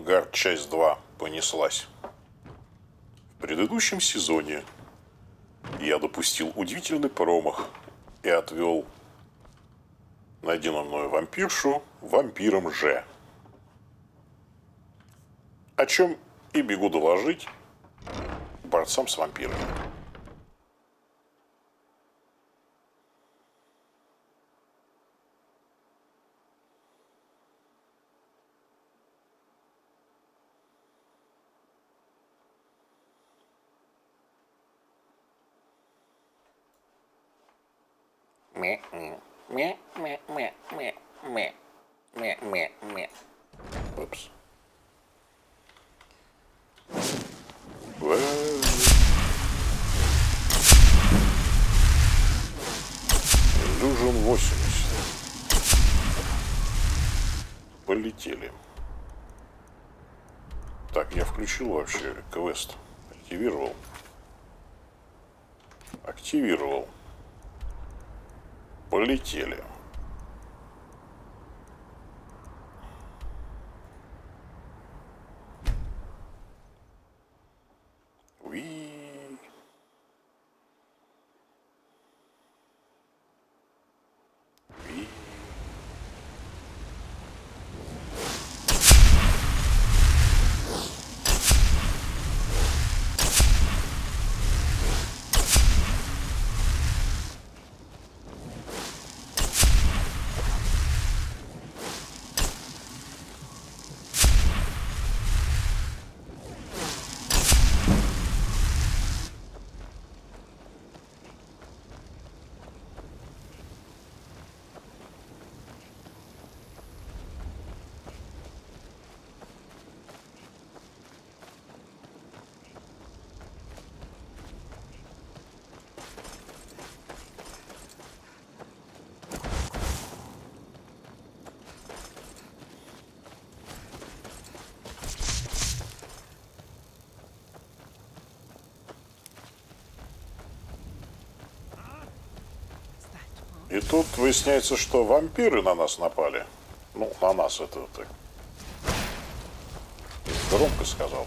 Авангард, часть 2 понеслась. В предыдущем сезоне я допустил удивительный промах и отвел найденную мною вампиршу вампиром Ж. О чем и бегу доложить борцам с вампирами. Упс. Illusion 80. Полетели. Так, я включил вообще квест. Активировал. Активировал. Полетели. Уи. Уи. И тут выясняется, что вампиры на нас напали. Ну, на нас это так. Громко сказал.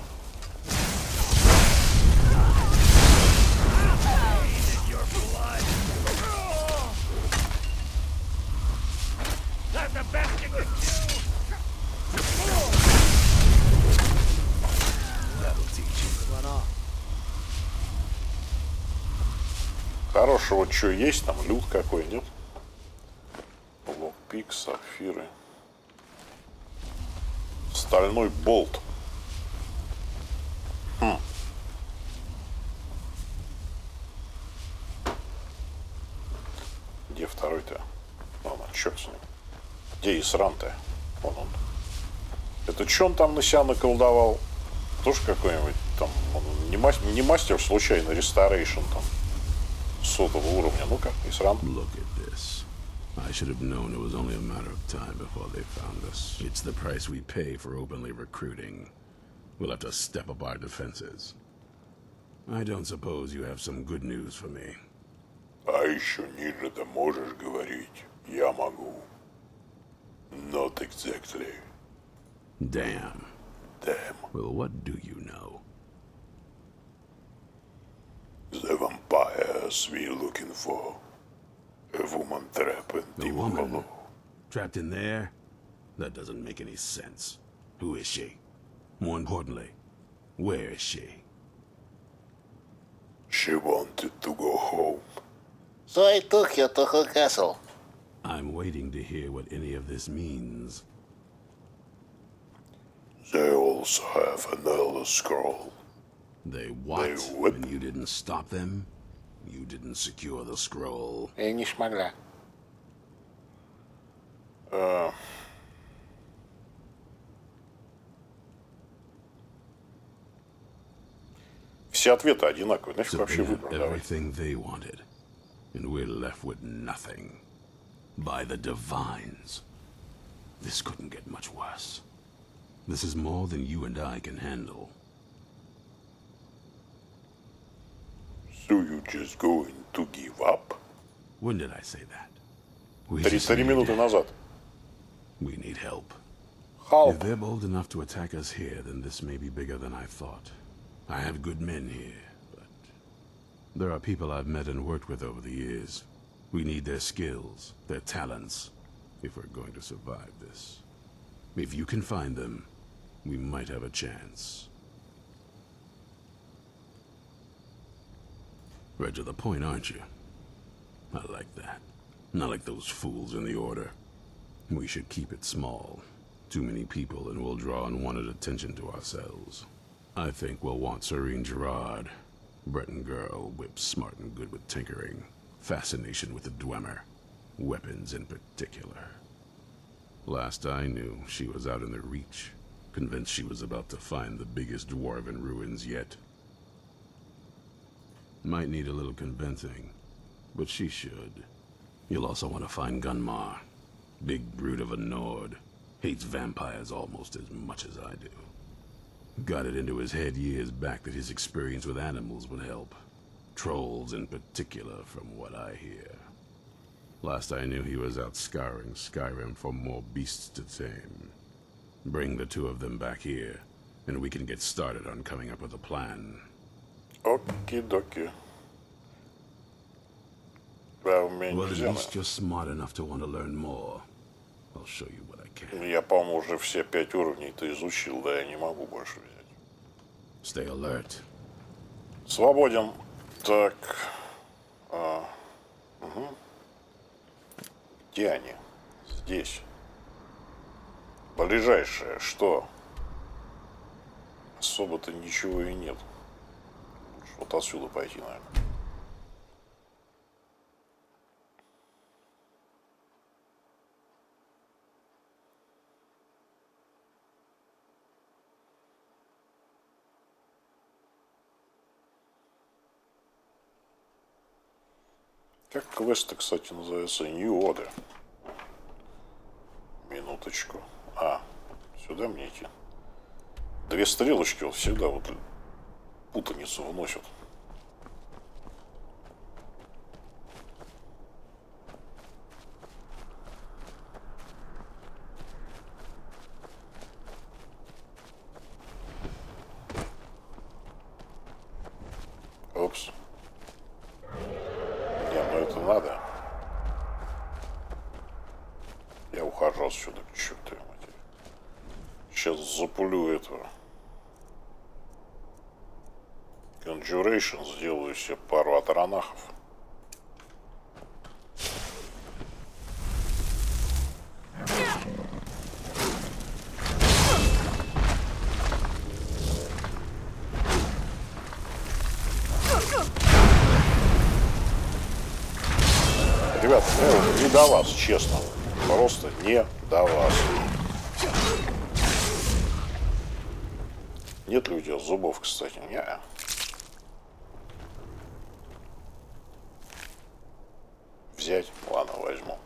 Хорошего что есть там? Лут какой, нет? Локпик, сапфиры. Стальной болт. Где второй-то? Вон он, черт с ним. Где Исран-то? Вон он. Это что он там на себя наколдовал? Тоже какой-нибудь там... Он не мастер случайно, ресторейшн там. Сотого уровня. Ну-ка, Исран. Look at this. I should have known it was only a matter of time before they found us. It's the price we pay for openly recruiting. We'll have to step up our defenses. I don't suppose you have some good news for me. А еще ниже ты можешь говорить. Я могу. Not exactly. Damn. Damn. Well, what do you know? The vampires we're looking for. A woman trapped A in woman? hollow. Trapped in there? That doesn't make any sense. Who is she? More importantly, where is she? She wanted to go home. So I took you to her castle. I'm waiting to hear what any of this means. They also have an Elder Scroll. They what? They what? And you didn't stop them? You didn't secure the scroll. И не смогла. Все ответы одинаковые. Нафиг So вообще they have выбор давай. everything they wanted. And we're left with nothing. By the divines. This couldn't get much worse. This is more than you and I can handle. So you just going to give up? When did I say that? We 3 just need минуты назад. We need help. Халк. If they're bold enough to attack us here, then this may be bigger than I thought. I have good men here, but there are people I've met and worked with over the years. We need their skills, their talents, if we're going to survive this. If you can find them, we might have a chance. Right to the point, aren't you? I like that. Not like those fools in the Order. We should keep it small. Too many people and we'll draw unwanted attention to ourselves. I think we'll want Serene Gerard. Breton girl, whip smart and good with tinkering. Fascination with the Dwemer. Weapons in particular. Last I knew, she was out in the Reach. Convinced she was about to find the biggest dwarven ruins yet. Might need a little convincing, but she should. You'll also want to find Gunmar. Big brute of a Nord. Hates vampires almost as much as I do. Got it into his head years back that his experience with animals would help. Trolls in particular, from what I hear. Last I knew he was out scouring Skyrim for more beasts to tame. Bring the two of them back here, and we can get started on coming up with a plan. Оки-доки. Да, у меня Well, at нельзя. least you're smart enough to want to learn more. I'll show you what I can. Я, по-моему, уже все 5 уровней-то изучил, да, я не могу больше взять. Stay alert. Свободен. Так. Где они? Здесь. Ближайшее. Что? Особо-то ничего и нет. Лучше вот отсюда пойти, наверное. Как квест, кстати, называется? New Order. Минуточку. Сюда мне идти. 2 стрелочки вот всегда вот путаницу вносят. Опс. Это надо. Я ухожу отсюда, к чертовой матери. Сейчас запулю этого. Conjuration, сделаю себе пару атронахов. Ребят, не до вас, честно. Просто не до вас. Нет ли у тебя зубов, кстати? Не. Взять? Ладно, возьму.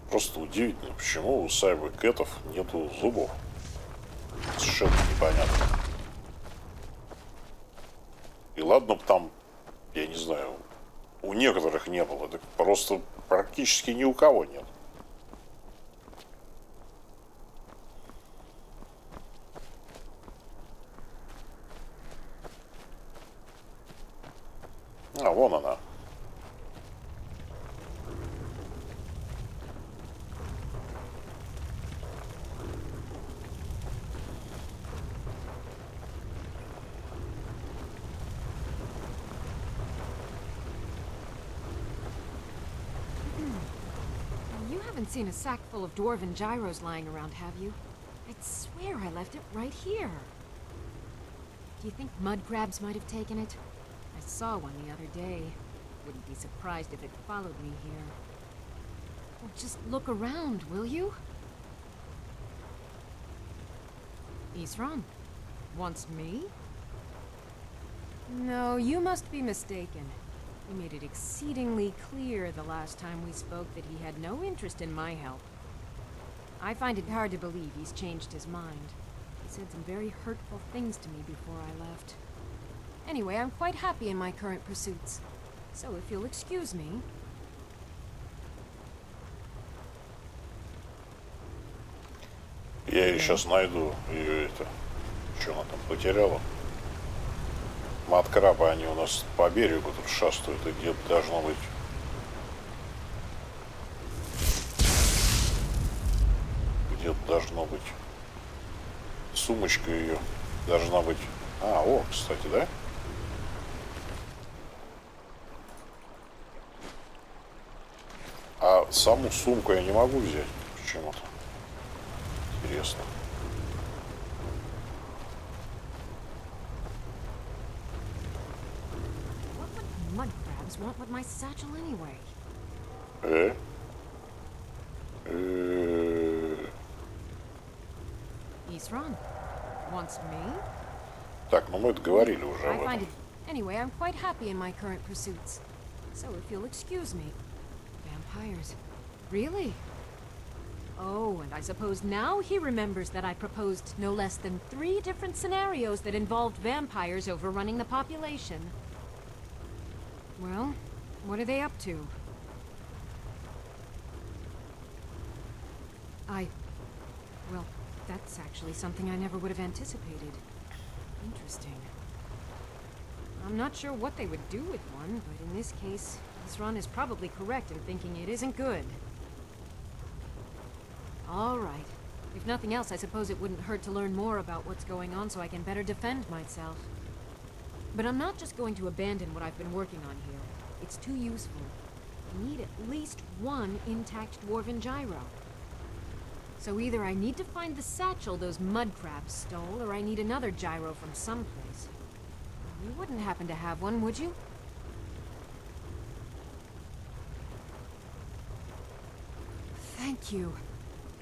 Просто удивительно, почему у сайберкэтов нету зубов. Совершенно непонятно. И ладно бы там, я не знаю, у некоторых не было, так просто практически ни у кого нет. Вон она. You haven't seen a sack full of dwarven gyros lying around, have you? I'd swear I left it right here. Do you think mud crabs might have taken it? I saw one the other day. Wouldn't be surprised if it followed me here. Well, just look around, will you? Isran? Wants me? No, you must be mistaken. He made it exceedingly clear the last time we spoke that he had no interest in my help. I find it hard to believe he's changed his mind. He said some very hurtful things to me before I left. Anyway, I'm quite happy in my current pursuits. So if you'll excuse me... Я ее сейчас найду. Ее это... Что она там потеряла? Маткрабы, они у нас по берегу тут шастают. И где-то должно быть... Где-то должно быть... Сумочка ее должна быть... А, о, кстати, да? А саму сумку я не могу взять почему-то. Интересно. What would mud crabs want with my satchel anyway? Isran wants me? Так, ну мы договорили уже I об find этом. it... Anyway, I'm quite happy in my current pursuits. So if you'll excuse me... Vampires. Really? Oh, and I suppose now he remembers that I proposed no less than 3 different scenarios that involved vampires overrunning the population. Well, what are they up to? Well, that's actually something I never would have anticipated. Interesting. I'm not sure what they would do with one, but in this case, Isran is probably correct in thinking it isn't good. All right. If nothing else, I suppose it wouldn't hurt to learn more about what's going on so I can better defend myself. But I'm not just going to abandon what I've been working on here. It's too useful. I need at least one intact dwarven gyro. So either I need to find the satchel those mud crabs stole, or I need another gyro from someplace. You wouldn't happen to have one, would you? Thank you.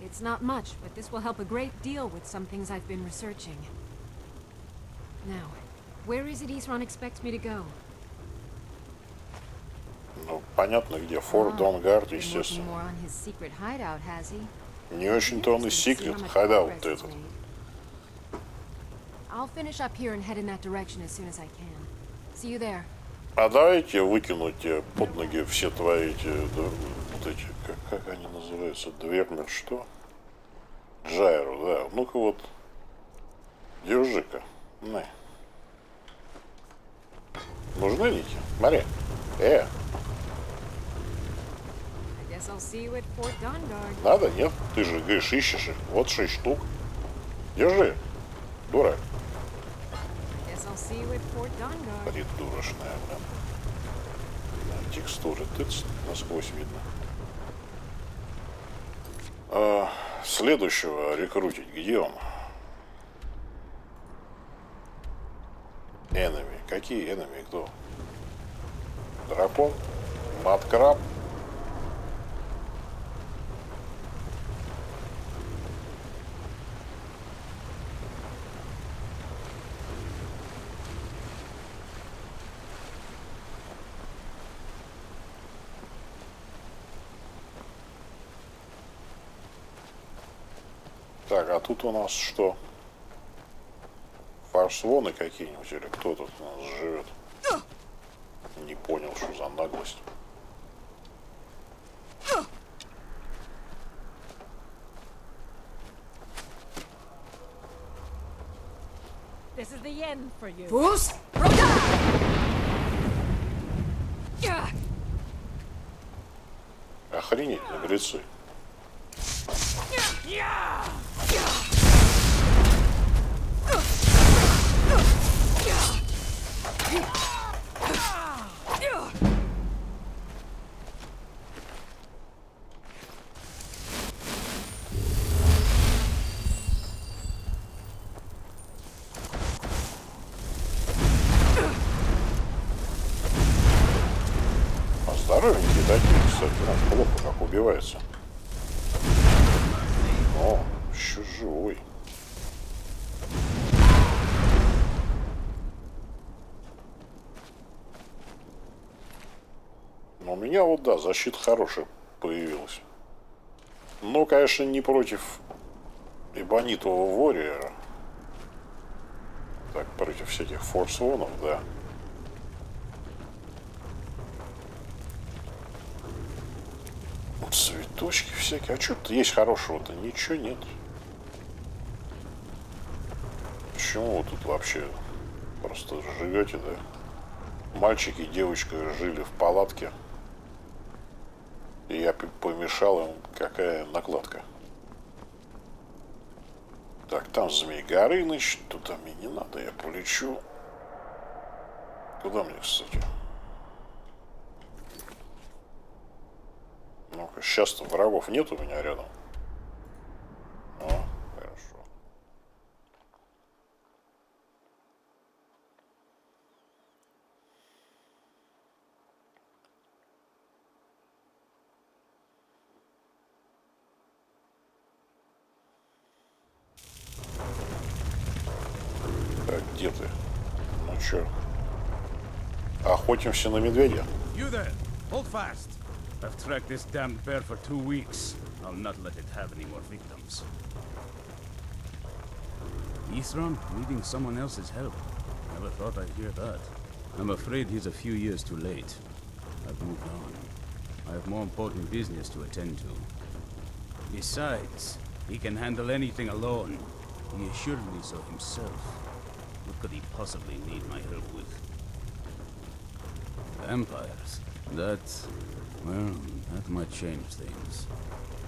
It's not much, but this will help a great deal with some things I've been researching. Now, where is it Isran expects me to go? Ну, понятно где. Форт Донгард, Been working естественно. more on his secret hideout, has he? Не очень-то он и секрет, хайдаут этот. I'll finish up here and head in that direction as soon as I can. See you there. А давайте выкинуть под ноги все твои эти, да, вот эти, как они называются, двермер, что? Джайро, да. Ну-ка вот, держи-ка. На. Нужны нити? Смотри. I guess I'll see you at Fort Dongard. Надо? Нет? Ты же, говоришь, ищешь их. Вот 6 штук. Держи. Дурак. Guess I'll see you at Fort Dongard. Придурочная, блин. Текстуры тыц, насквозь видно. Следующего рекрутить. Где он? Enemy. Какие enemy? Кто? Дракон? Маткраб? Так, а тут у нас что? Фарсвоны какие-нибудь или кто тут у нас живет? Не понял, что за наглость. This is the end for you. Boost! Охренеть, наглецы. А здоровенькие такие, кстати, плохо как убивается. О, еще живой. Но у меня вот, да, защита хорошая появилась. Но, конечно, не против эбонитового ворриера. Так, против всяких форсонов, да. Цветочки всякие. А что тут есть хорошего-то? Ничего нет. Почему вы тут вообще просто живете, да? Мальчик и девочка жили в палатке. И я помешал им, какая накладка. Так, там Змей Горыныч. Туда мне не надо, я полечу. Куда мне, кстати? Ну-ка, сейчас-то врагов нет у меня рядом. О, хорошо. Так, где ты? Ну чё? Охотимся на медведя? You there! Hold fast! I've tracked this damned bear for 2 weeks. I'll not let it have any more victims. Isram needing someone else's help. Never thought I'd hear that. I'm afraid he's a few years too late. I've moved on. I have more important business to attend to. Besides, he can handle anything alone. He assured me so himself. What could he possibly need my help with? Vampires. Well, that might change things.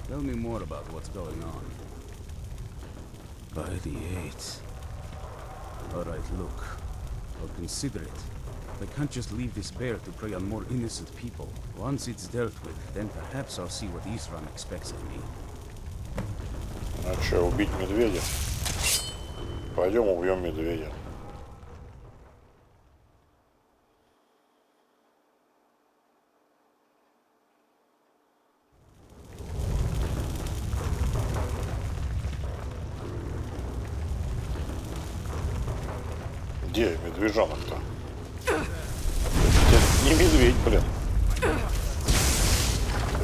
Tell me more about what's going on. By the 8th. Alright, look. I'll consider it. I can't just leave this bear to prey on more innocent people. Once it's dealt with, then perhaps I'll see what Isram expects of me. А что, убить медведя? Пойдем убьем медведя. Где медвежонок-то? Это не медведь, блин. Это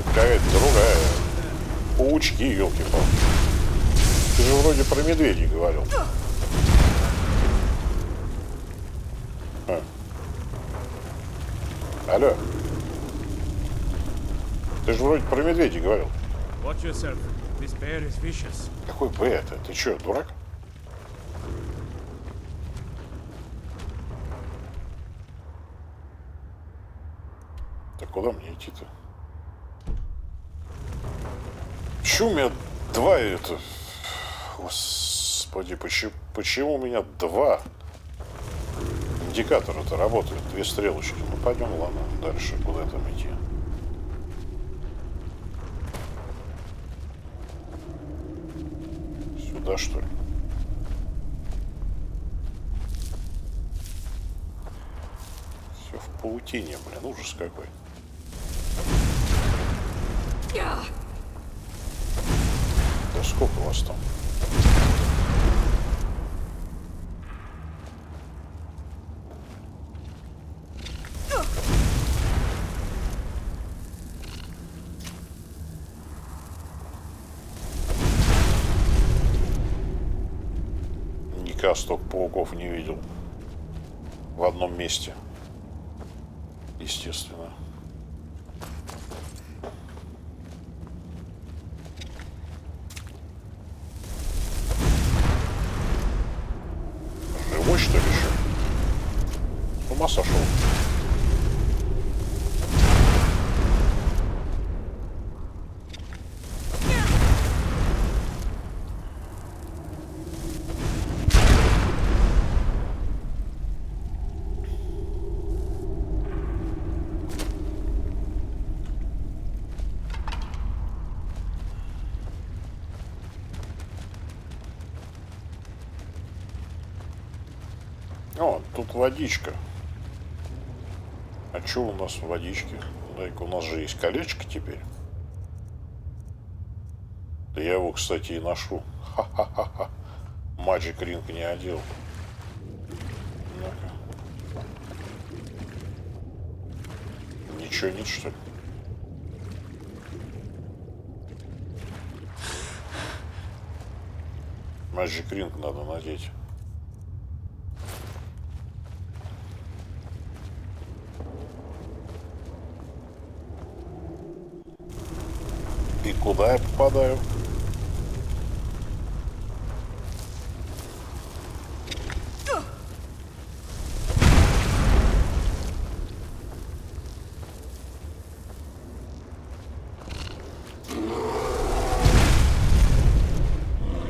какая-то другая. Паучки, елки-палки. Ты же вроде про медведей говорил. Алло. Ты же вроде про медведей говорил. Watch yourself. This bear is vicious. Какой Б это? Ты что, дурак? Так куда мне идти-то? Почему у меня два это... Господи, почему у меня два индикатора-то работают? Две стрелочки. Ну пойдем, ладно, дальше. Куда там идти? Сюда, что ли? Все в паутине, блин, ужас какой. Да сколько вас там? Никогда столько пауков не видел в одном месте. Естественно. Живой, что ли, еще? С ума сошел. О, тут водичка. А что у нас в водичке? Дай-ка, у нас же есть колечко теперь. Да я его, кстати, и ношу. Ха-ха-ха-ха. Magic Ring не одел. Ну-ка. Ничего нет, что ли? Magic Ring надо надеть. И куда я попадаю?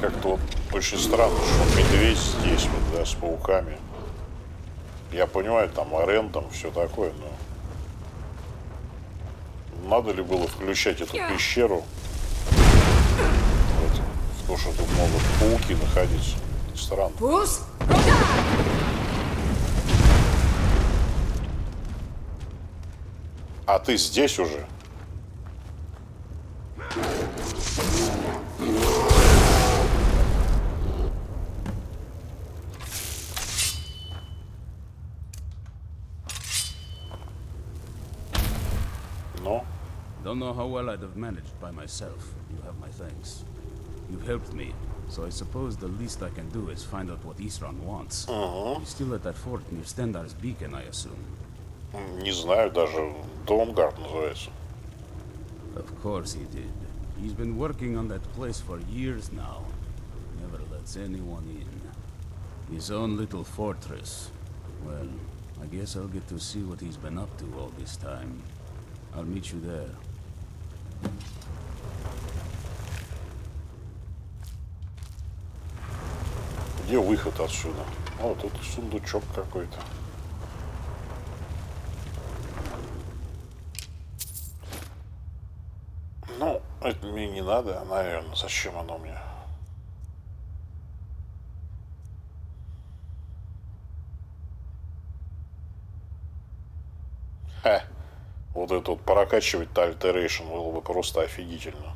Как-то вот очень странно, что медведь здесь вот, да, с пауками. Я понимаю, там арен, там все такое, но надо ли было включать эту пещеру? Вот, в то, что тут могут пауки находиться. Странно. Пус? А ты здесь уже? Ну? Don't know how well I'd have managed by myself. You have my thanks. You've helped me, so I suppose the least I can do is find out what Isran wants. He's still at that fort near Stendar's beacon, I assume. Не знаю, даже Даунгард называется. Of course he did. He's been working on that place for years now. Never lets anyone in. His own little fortress. Well, I guess I'll get to see what he's been up to all this time. I'll meet you there. Где выход отсюда? О, тут сундучок какой-то. Ну, это мне не надо, наверное. Зачем оно мне? Ха. Вот это вот прокачивать-то альтерейшн было бы просто офигительно.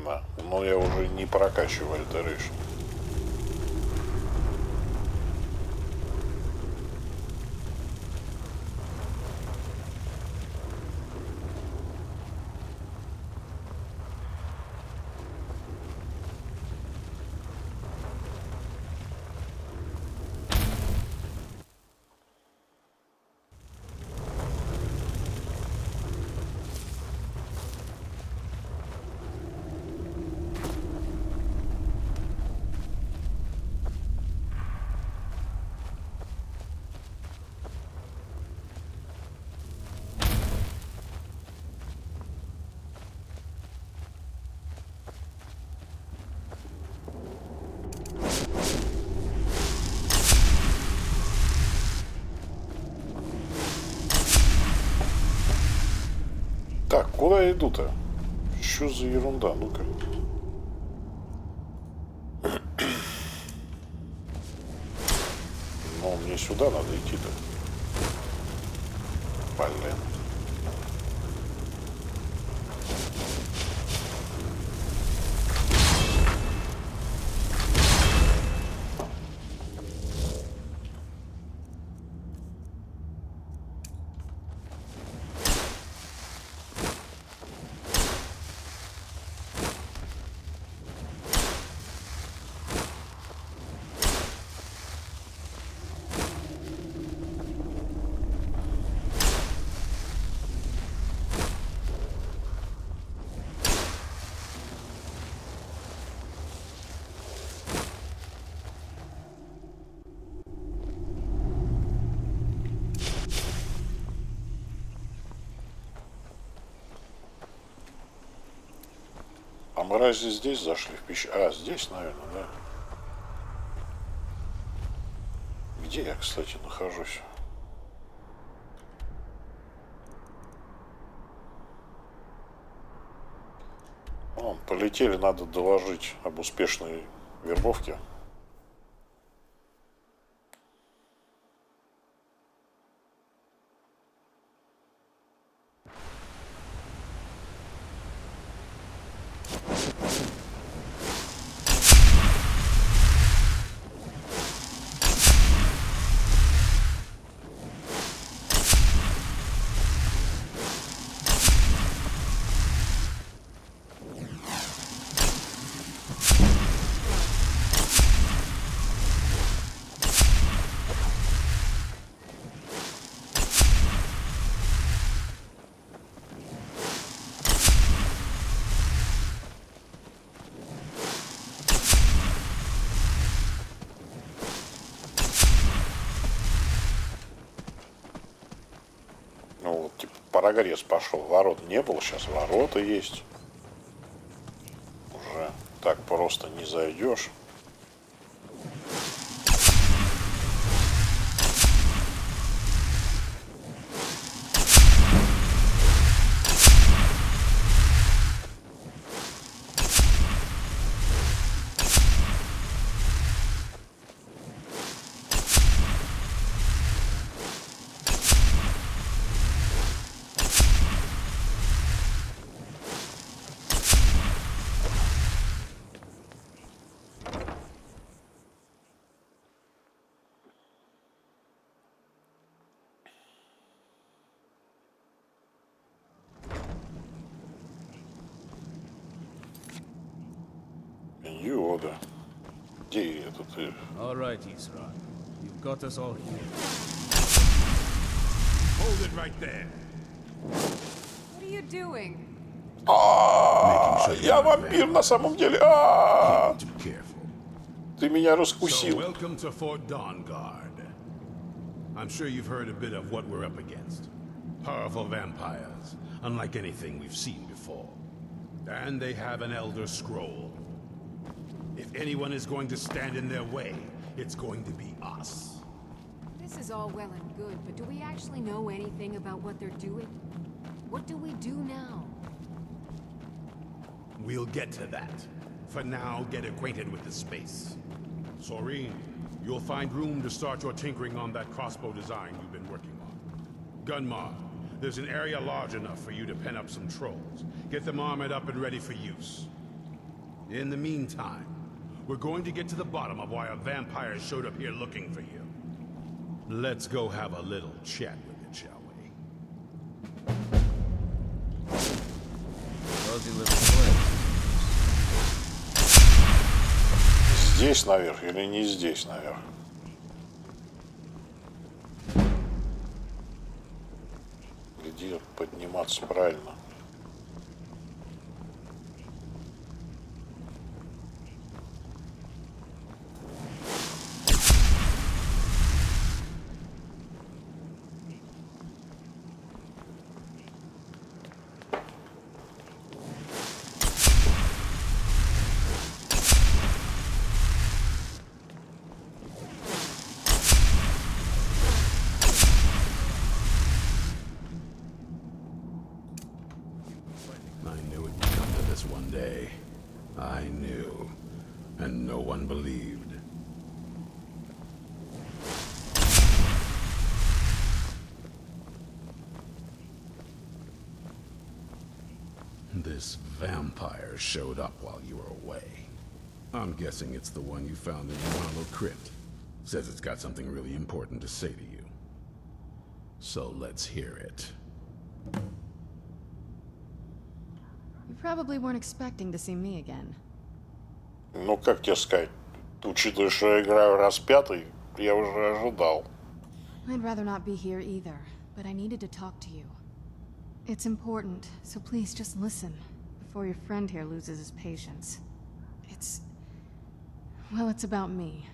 Да, но я уже не прокачиваю альтерейшн. Так, куда я иду-то? Что за ерунда? Ну-ка. Ну, мне сюда надо идти-то. Блин. А мы разве здесь зашли в пещеру? А, здесь, наверное, да. Где я, кстати, нахожусь? Вон, полетели, надо доложить об успешной вербовке. прогресс пошел. Ворот не было, сейчас ворота есть. Уже так просто не зайдешь. Йода. Где это ты? All right, Isra. You've got us all here. Hold it right there. What are you doing? Я вампир на самом деле. Be too careful. Ты меня So, раскусил. welcome to Fort Dawnguard. I'm sure you've heard a bit of what we're up against. Powerful vampires, unlike anything we've seen before. And they have an Elder Scroll. If anyone is going to stand in their way, it's going to be us. This is all well and good, but do we actually know anything about what they're doing? What do we do now? We'll get to that. For now, get acquainted with the space. Soreen, you'll find room to start your tinkering on that crossbow design you've been working on. Gunmar, there's an area large enough for you to pen up some trolls. Get them armored up and ready for use. In the meantime, we're going to get to the bottom of why a vampire showed up here looking for you. Let's go have a little chat with it, shall we? Cozy little place. Здесь наверх или не здесь наверх? Где подниматься правильно? I knew it'd come to this one day. I knew. And no one believed. This vampire showed up while you were away. I'm guessing it's the one you found in the Marlow crypt. Says it's got something really important to say to you. So let's hear it. You probably weren't expecting to see me again. Ну, как тебе сказать? Учитывая, что я играю распятый, я уже ожидал. I'd rather not be here either, but I needed to talk to you. It's important, so please just listen before your friend here loses his patience. Well, it's about me,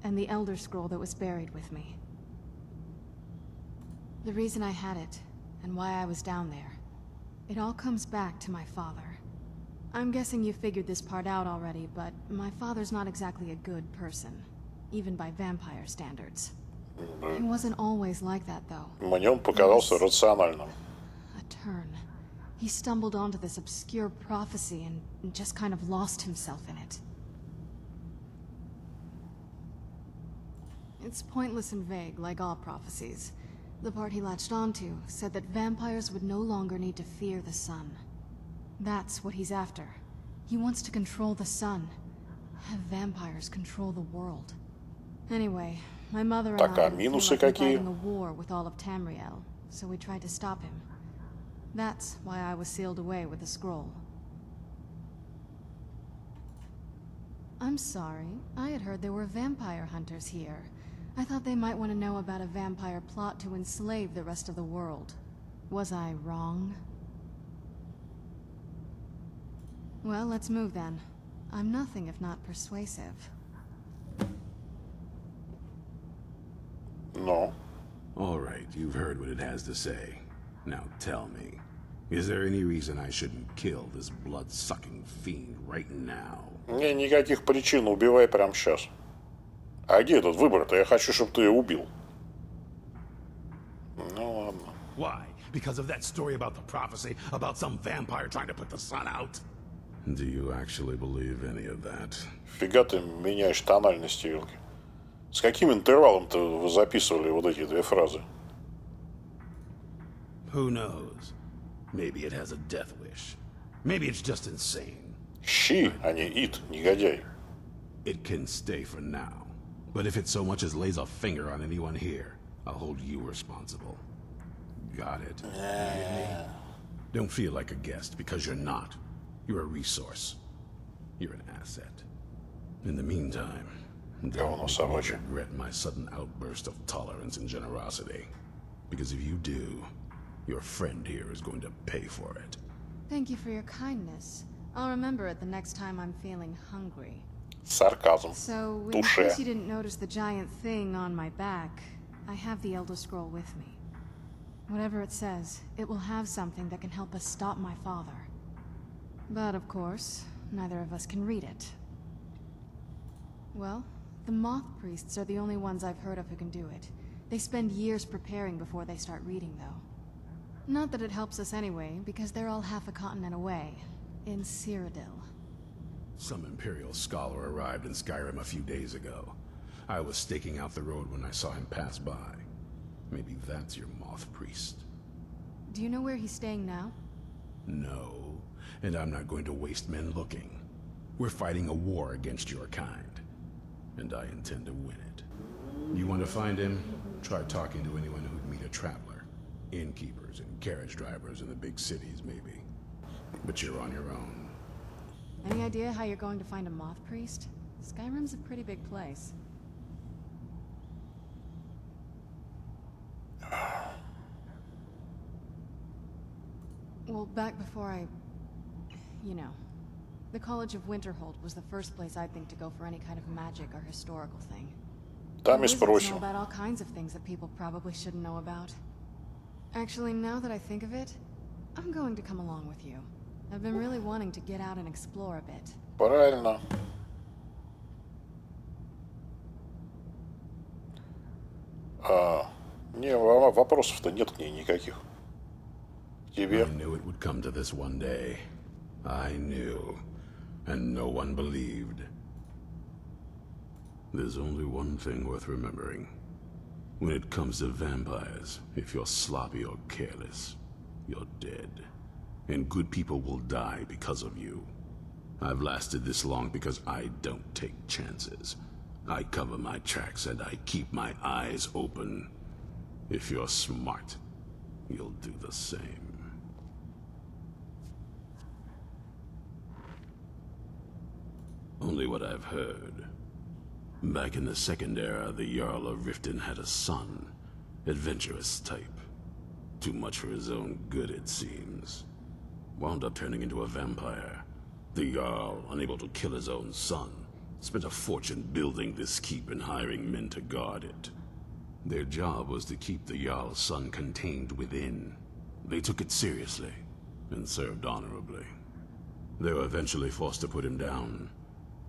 and the Elder Scroll that was buried with me. The reason I had it, and why I was down there. It all comes back to my father. I'm guessing you figured this part out already, but my father's not exactly a good person, even by vampire standards. He wasn't always like that, though. Мне он показался рациональным. A turn. He stumbled onto this obscure prophecy and just kind of lost himself in it. It's pointless and vague, like all prophecies. The part he latched onto said that vampires would no longer need to fear the sun. That's what he's after. He wants to control the sun. Have vampires control the world. Anyway, my mother and Так, а I feel минусы like we're какие? fighting a war with all of Tamriel, so we tried to stop him. That's why I was sealed away with the scroll. I'm sorry. I had heard there were vampire hunters here. I thought they might want to know about a vampire plot to enslave the rest of the world. Was I wrong? Well, let's move then. I'm nothing if not persuasive. Ну, All right, you've heard what it has to say. Now tell me, is there any reason I shouldn't kill this blood-sucking fiend right now? Не, никаких причин, убивай прямо сейчас. А где этот выбор-то? Я хочу, чтобы ты ее убил. Ну ладно. Why? Because of that story about the prophecy, about some vampire trying to put the sun out? Do you actually believe any of that? Фига ты меняешь тональности, Илки. С каким интервалом-то вы записывали вот эти две фразы? Who knows? Maybe it has a death wish. Maybe it's just insane. Щи, а не ит, негодяй. It can stay for now. But if it so much as lays a finger on anyone here, I'll hold you responsible. Got it? Don't feel like a guest, because you're not. You're a resource. You're an asset. In the meantime, don't make me regret my sudden outburst of tolerance and generosity. Because if you do, your friend here is going to pay for it. Thank you for your kindness. I'll remember it the next time I'm feeling hungry. Сарказм. So, in Туше. case you didn't notice the giant thing on my back, I have the Elder Scroll with me. Whatever it says, it will have something that can help us stop my father. But of course, neither of us can read it. Well, the Moth Priests are the only ones I've heard of who can do it. They spend years preparing before they start reading, though. Not that it helps us anyway, because they're all half a continent away, in Cyrodiil. Some Imperial scholar arrived in Skyrim a few days ago. I was staking out the road when I saw him pass by. Maybe that's your Moth Priest. Do you know where he's staying now? No, and I'm not going to waste men looking. We're fighting a war against your kind, and I intend to win it. You want to find him? Try talking to anyone who'd meet a traveler. Innkeepers and carriage drivers in the big cities, maybe. But you're on your own. Any idea how you're going to find a Moth Priest? Skyrim's a pretty big place. Well, back before you know, the College of Winterhold was the first place I'd think to go for any kind of magic or historical thing. Там и Wizards know спросим. about all kinds of things that people probably shouldn't know about. Actually, now that I think of it, I'm going to come along with you. I've been really wanting to get out and explore a bit. Правильно. Не, вопросов-то нет к ней никаких. Тебе? I knew it would come to this one day. I knew. And no one believed. There's only one thing worth remembering. When it comes to vampires, if you're sloppy or careless, you're dead. And good people will die because of you. I've lasted this long because I don't take chances. I cover my tracks and I keep my eyes open. If you're smart, you'll do the same. Only what I've heard. Back in the Second Era, the Jarl of Riften had a son. Adventurous type. Too much for his own good, it seems. Wound up turning into a vampire. The Jarl, unable to kill his own son, spent a fortune building this keep and hiring men to guard it. Their job was to keep the Jarl's son contained within. They took it seriously, and served honorably. They were eventually forced to put him down.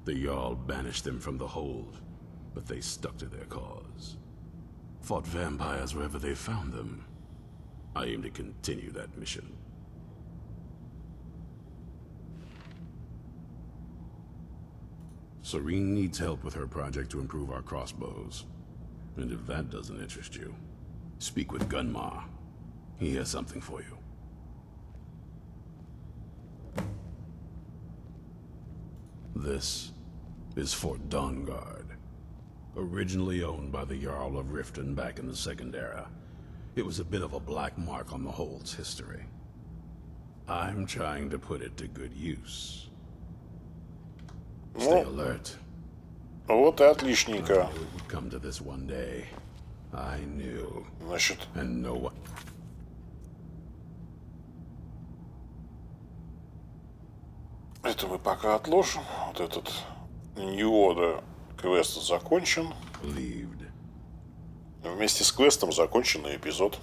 The Jarl banished them from the hold, but they stuck to their cause. Fought vampires wherever they found them. I aim to continue that mission. Serene needs help with her project to improve our crossbows. And if that doesn't interest you, speak with Gunmar. He has something for you. This is Fort Dawnguard. Originally owned by the Jarl of Riften back in the Second Era, it was a bit of a black mark on the Hold's history. I'm trying to put it to good use. Stay alert. Вот и отличненько. It would come to this one day. I knew. Значит, And no one... это мы пока отложим. Вот этот Ньюода квест закончен. believed. Вместе с квестом закончен и эпизод.